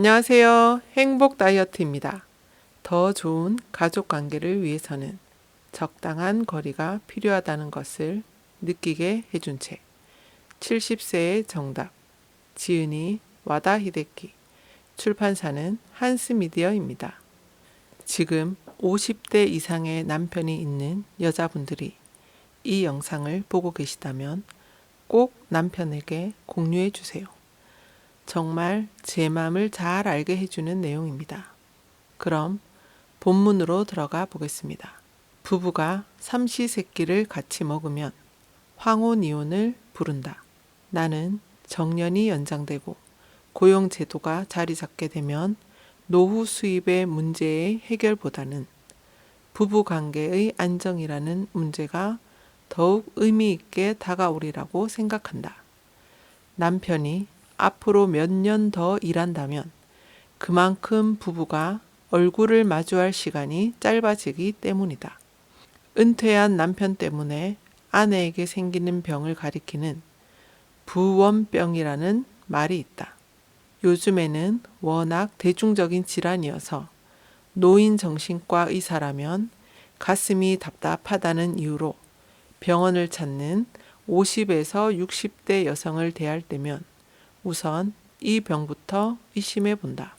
안녕하세요. 행복 다이어트입니다. 더 좋은 가족 관계를 위해서는 적당한 거리가 필요하다는 것을 느끼게 해준 책. 70세의 정답. 지은이 와다 히데키. 출판사는 한스미디어입니다. 지금 50대 이상의 남편이 있는 여자분들이 이 영상을 보고 계시다면 꼭 남편에게 공유해 주세요. 정말 제 마음을 잘 알게 해주는 내용입니다. 그럼 본문으로 들어가 보겠습니다. 부부가 삼시세끼를 같이 먹으면 황혼이혼을 부른다. 나는 정년이 연장되고 고용제도가 자리 잡게 되면 노후 수입의 문제의 해결보다는 부부관계의 안정이라는 문제가 더욱 의미 있게 다가오리라고 생각한다. 남편이 앞으로 몇 년 더 일한다면 그만큼 부부가 얼굴을 마주할 시간이 짧아지기 때문이다. 은퇴한 남편 때문에 아내에게 생기는 병을 가리키는 부원병이라는 말이 있다. 요즘에는 워낙 대중적인 질환이어서 노인 정신과 의사라면 가슴이 답답하다는 이유로 병원을 찾는 50에서 60대 여성을 대할 때면 우선 이 병부터 의심해 본다.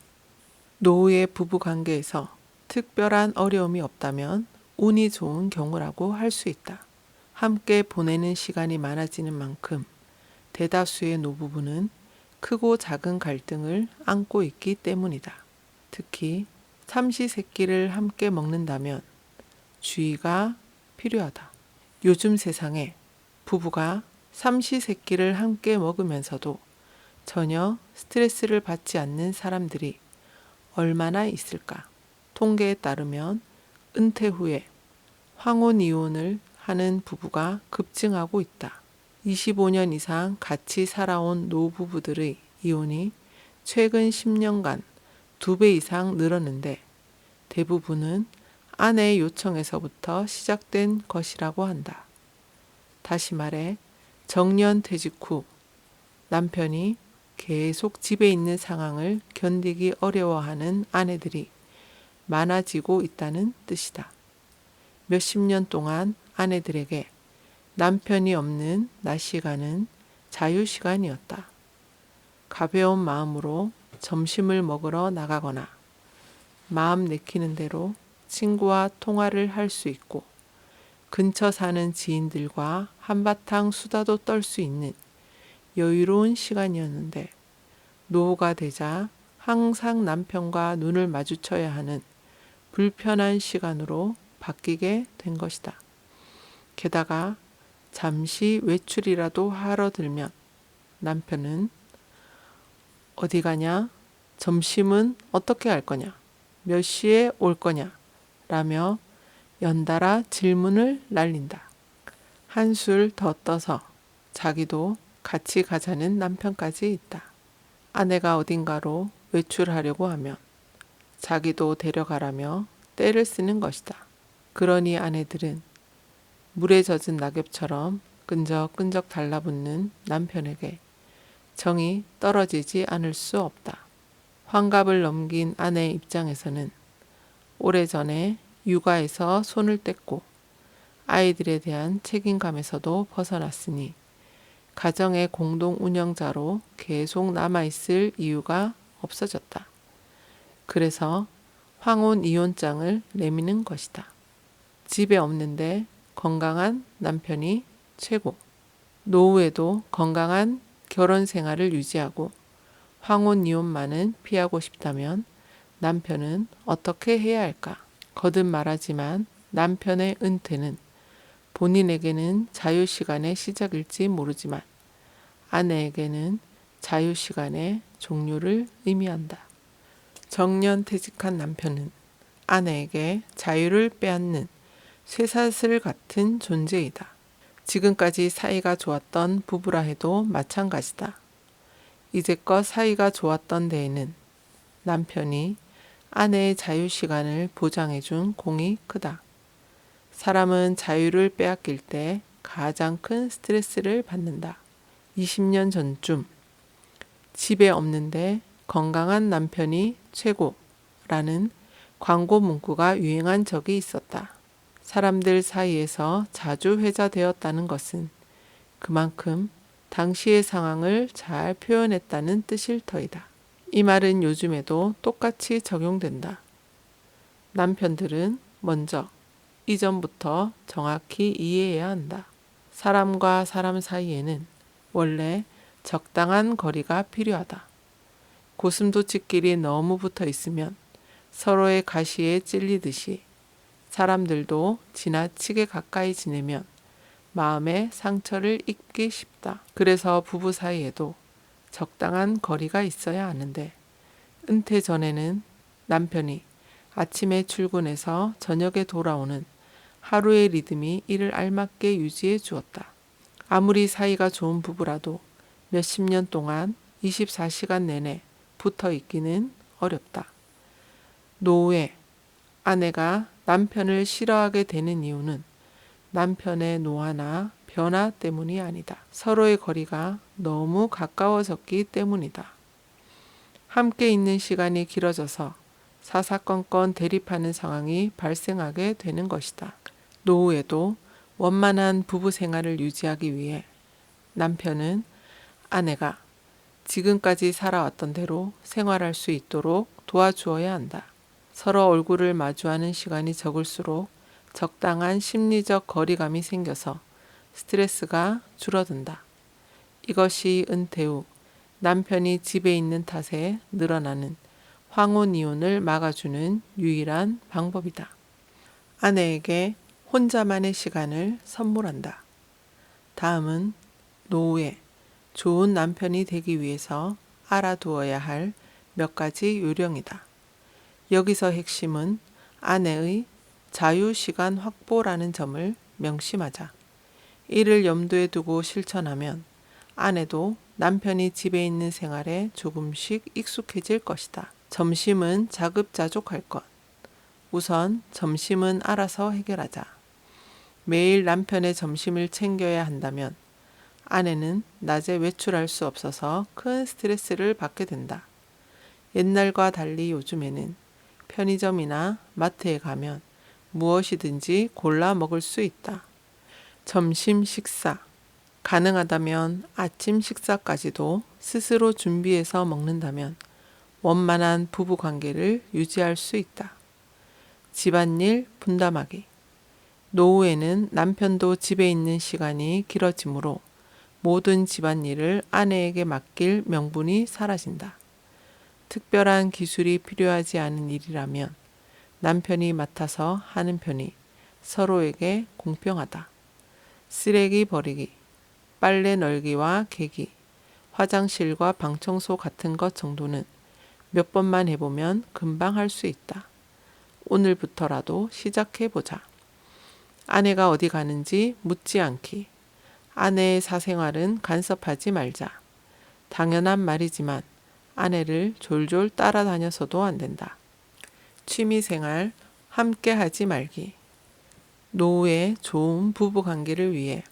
노후의 부부 관계에서 특별한 어려움이 없다면 운이 좋은 경우라고 할 수 있다. 함께 보내는 시간이 많아지는 만큼 대다수의 노부부는 크고 작은 갈등을 안고 있기 때문이다. 특히 삼시세끼를 함께 먹는다면 주의가 필요하다. 요즘 세상에 부부가 삼시세끼를 함께 먹으면서도 전혀 스트레스를 받지 않는 사람들이 얼마나 있을까? 통계에 따르면 은퇴 후에 황혼이혼을 하는 부부가 급증하고 있다. 25년 이상 같이 살아온 노부부들의 이혼이 최근 10년간 2배 이상 늘었는데 대부분은 아내의 요청에서부터 시작된 것이라고 한다. 다시 말해 정년 퇴직 후 남편이 계속 집에 있는 상황을 견디기 어려워하는 아내들이 많아지고 있다는 뜻이다. 몇십 년 동안 아내들에게 남편이 없는 낮 시간은 자유시간이었다. 가벼운 마음으로 점심을 먹으러 나가거나 마음 내키는 대로 친구와 통화를 할 수 있고 근처 사는 지인들과 한바탕 수다도 떨 수 있는 여유로운 시간이었는데 노후가 되자 항상 남편과 눈을 마주쳐야 하는 불편한 시간으로 바뀌게 된 것이다. 게다가 잠시 외출이라도 하러 들면 남편은 어디 가냐? 점심은 어떻게 할 거냐? 몇 시에 올 거냐? 라며 연달아 질문을 날린다. 한술 더 떠서 자기도 같이 가자는 남편까지 있다. 아내가 어딘가로 외출하려고 하면 자기도 데려가라며 떼를 쓰는 것이다. 그러니 아내들은 물에 젖은 낙엽처럼 끈적끈적 달라붙는 남편에게 정이 떨어지지 않을 수 없다. 환갑을 넘긴 아내의 입장에서는 오래전에 육아에서 손을 뗐고 아이들에 대한 책임감에서도 벗어났으니 가정의 공동 운영자로 계속 남아있을 이유가 없어졌다. 그래서 황혼 이혼장을 내미는 것이다. 집에 없는데 건강한 남편이 최고. 노후에도 건강한 결혼 생활을 유지하고 황혼 이혼만은 피하고 싶다면 남편은 어떻게 해야 할까? 거듭 말하지만 남편의 은퇴는 본인에게는 자유시간의 시작일지 모르지만 아내에게는 자유시간의 종료를 의미한다. 정년퇴직한 남편은 아내에게 자유를 빼앗는 쇠사슬 같은 존재이다. 지금까지 사이가 좋았던 부부라 해도 마찬가지다. 이제껏 사이가 좋았던 데에는 남편이 아내의 자유시간을 보장해준 공이 크다. 사람은 자유를 빼앗길 때 가장 큰 스트레스를 받는다. 20년 전쯤 집에 없는데 건강한 남편이 최고라는 광고 문구가 유행한 적이 있었다. 사람들 사이에서 자주 회자되었다는 것은 그만큼 당시의 상황을 잘 표현했다는 뜻일 터이다. 이 말은 요즘에도 똑같이 적용된다. 남편들은 먼저 이전부터 정확히 이해해야 한다. 사람과 사람 사이에는 원래 적당한 거리가 필요하다. 고슴도치끼리 너무 붙어 있으면 서로의 가시에 찔리듯이 사람들도 지나치게 가까이 지내면 마음의 상처를 입기 쉽다. 그래서 부부 사이에도 적당한 거리가 있어야 하는데 은퇴 전에는 남편이 아침에 출근해서 저녁에 돌아오는 하루의 리듬이 이를 알맞게 유지해 주었다. 아무리 사이가 좋은 부부라도 몇십 년 동안 24시간 내내 붙어 있기는 어렵다. 노후에 아내가 남편을 싫어하게 되는 이유는 남편의 노화나 변화 때문이 아니다. 서로의 거리가 너무 가까워졌기 때문이다. 함께 있는 시간이 길어져서 사사건건 대립하는 상황이 발생하게 되는 것이다. 노후에도 원만한 부부 생활을 유지하기 위해 남편은 아내가 지금까지 살아왔던 대로 생활할 수 있도록 도와주어야 한다. 서로 얼굴을 마주하는 시간이 적을수록 적당한 심리적 거리감이 생겨서 스트레스가 줄어든다. 이것이 은퇴 후 남편이 집에 있는 탓에 늘어나는 황혼이혼을 막아주는 유일한 방법이다. 아내에게 혼자만의 시간을 선물한다. 다음은 노후에 좋은 남편이 되기 위해서 알아두어야 할 몇 가지 요령이다. 여기서 핵심은 아내의 자유시간 확보라는 점을 명심하자. 이를 염두에 두고 실천하면 아내도 남편이 집에 있는 생활에 조금씩 익숙해질 것이다. 점심은 자급자족할 것. 우선 점심은 알아서 해결하자. 매일 남편의 점심을 챙겨야 한다면 아내는 낮에 외출할 수 없어서 큰 스트레스를 받게 된다. 옛날과 달리 요즘에는 편의점이나 마트에 가면 무엇이든지 골라 먹을 수 있다. 점심 식사, 가능하다면 아침 식사까지도 스스로 준비해서 먹는다면 원만한 부부 관계를 유지할 수 있다. 집안일 분담하기. 노후에는 남편도 집에 있는 시간이 길어지므로 모든 집안일을 아내에게 맡길 명분이 사라진다. 특별한 기술이 필요하지 않은 일이라면 남편이 맡아서 하는 편이 서로에게 공평하다. 쓰레기 버리기, 빨래 널기와 개기, 화장실과 방 청소 같은 것 정도는 몇 번만 해보면 금방 할 수 있다. 오늘부터라도 시작해보자. 아내가 어디 가는지 묻지 않기. 아내의 사생활은 간섭하지 말자. 당연한 말이지만 아내를 졸졸 따라다녀서도 안 된다. 취미생활 함께 하지 말기. 노후에 좋은 부부관계를 위해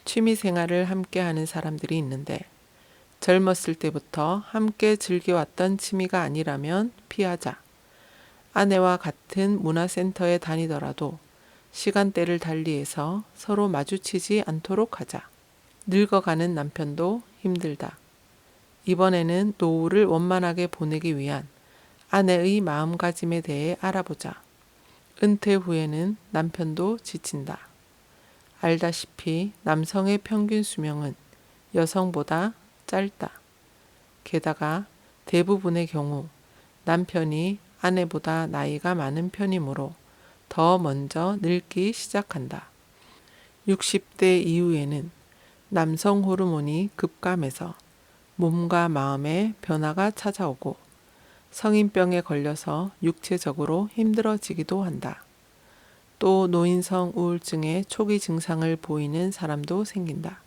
취미생활을 함께 하는 사람들이 있는데 젊었을 때부터 함께 즐겨왔던 취미가 아니라면 피하자. 아내와 같은 문화센터에 다니더라도 시간대를 달리해서 서로 마주치지 않도록 하자. 늙어가는 남편도 힘들다. 이번에는 노후를 원만하게 보내기 위한 아내의 마음가짐에 대해 알아보자. 은퇴 후에는 남편도 지친다. 알다시피 남성의 평균 수명은 여성보다 짧다. 게다가 대부분의 경우 남편이 아내보다 나이가 많은 편이므로 더 먼저 늙기 시작한다. 60대 이후에는 남성 호르몬이 급감해서 몸과 마음에 변화가 찾아오고 성인병에 걸려서 육체적으로 힘들어지기도 한다. 또 노인성 우울증의 초기 증상을 보이는 사람도 생긴다.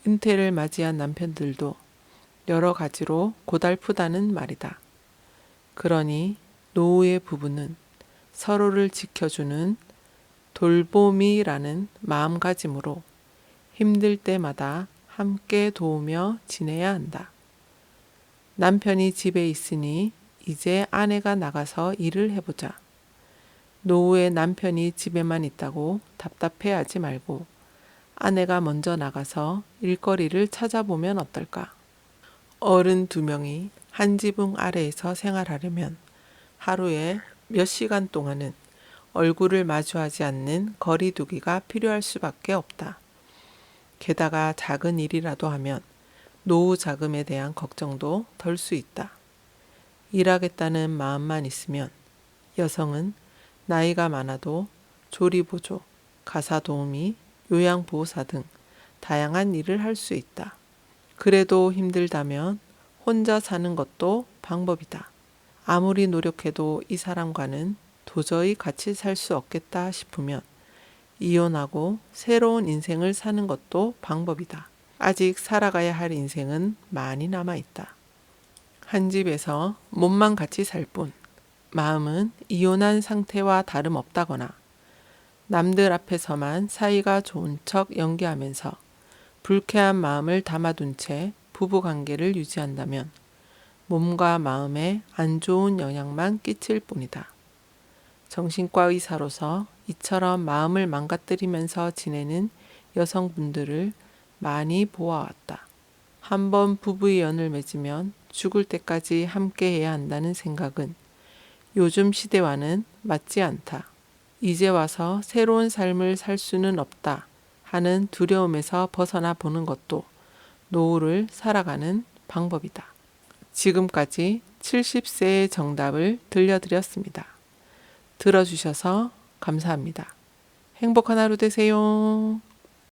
은퇴를 맞이한 남편들도 여러 가지로 고달프다는 말이다. 그러니 노후의 부부는 서로를 지켜주는 돌봄이라는 마음가짐으로 힘들 때마다 함께 도우며 지내야 한다. 남편이 집에 있으니 이제 아내가 나가서 일을 해보자. 노후에 남편이 집에만 있다고 답답해하지 말고 아내가 먼저 나가서 일거리를 찾아보면 어떨까? 어른 2명이 한 지붕 아래에서 생활하려면 하루에 몇 시간 동안은 얼굴을 마주하지 않는 거리 두기가 필요할 수밖에 없다. 게다가 작은 일이라도 하면 노후 자금에 대한 걱정도 덜 수 있다. 일하겠다는 마음만 있으면 여성은 나이가 많아도 조리보조, 가사 도우미, 요양보호사 등 다양한 일을 할 수 있다. 그래도 힘들다면 혼자 사는 것도 방법이다. 아무리 노력해도 이 사람과는 도저히 같이 살 수 없겠다 싶으면 이혼하고 새로운 인생을 사는 것도 방법이다. 아직 살아가야 할 인생은 많이 남아있다. 한 집에서 몸만 같이 살 뿐, 마음은 이혼한 상태와 다름없다거나 남들 앞에서만 사이가 좋은 척 연기하면서 불쾌한 마음을 담아둔 채 부부관계를 유지한다면 몸과 마음에 안 좋은 영향만 끼칠 뿐이다. 정신과 의사로서 이처럼 마음을 망가뜨리면서 지내는 여성분들을 많이 보아왔다. 한번 부부의 연을 맺으면 죽을 때까지 함께해야 한다는 생각은 요즘 시대와는 맞지 않다. 이제 와서 새로운 삶을 살 수는 없다 하는 두려움에서 벗어나 보는 것도 노후를 살아가는 방법이다. 지금까지 70세의 정답을 들려드렸습니다. 들어주셔서 감사합니다. 행복한 하루 되세요.